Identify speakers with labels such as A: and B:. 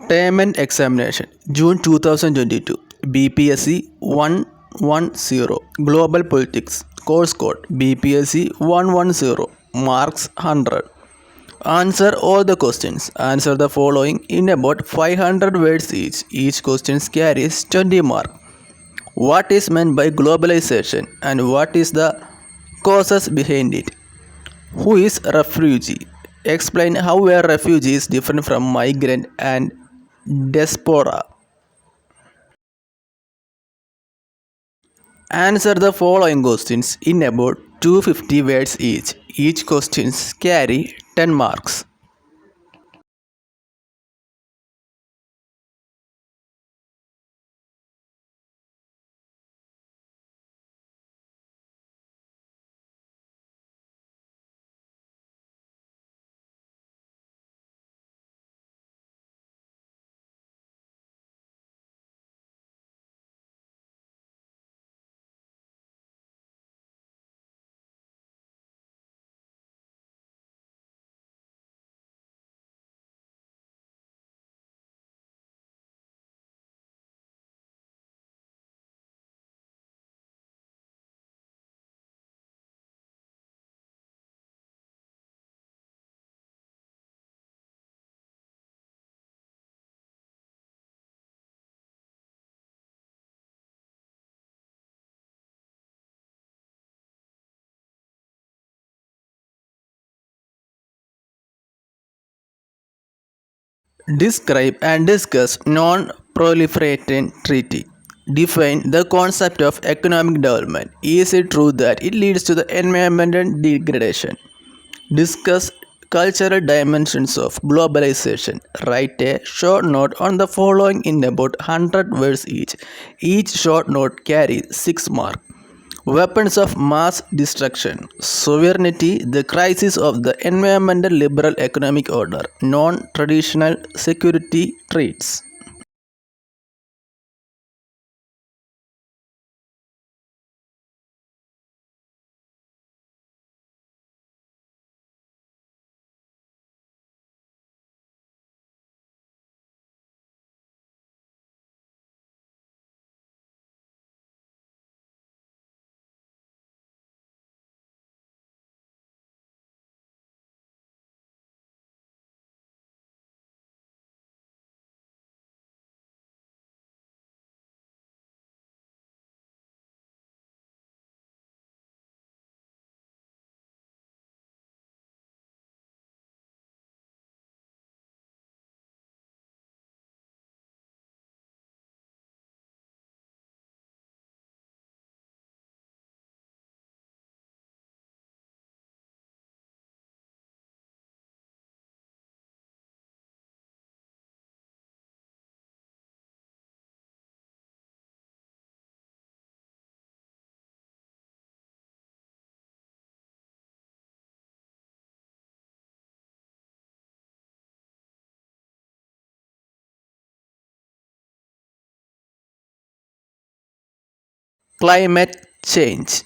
A: Payment examination June 2022 BPSC 110 Global Politics Course code BPSC 110 Marks 100. Answer all the questions. Answer the following in about 500 words each. Each question carries 20 marks. What is meant by globalization and what is the causes behind it? Who is refugee? Explain how a refugee is different from migrant and diaspora. Answer the following questions in about 250 words each. Each questions carry 10 marks. Describe and discuss Non-Proliferation Treaty. Define the concept of economic development. Is it true that it leads to the environmental degradation? Discuss cultural dimensions of globalization. Write a short note on the following in about 100 words each. Each short note carries 6 marks. Weapons of mass destruction, sovereignty, the crisis of the environmental liberal economic order, non-traditional security threats. Climate change.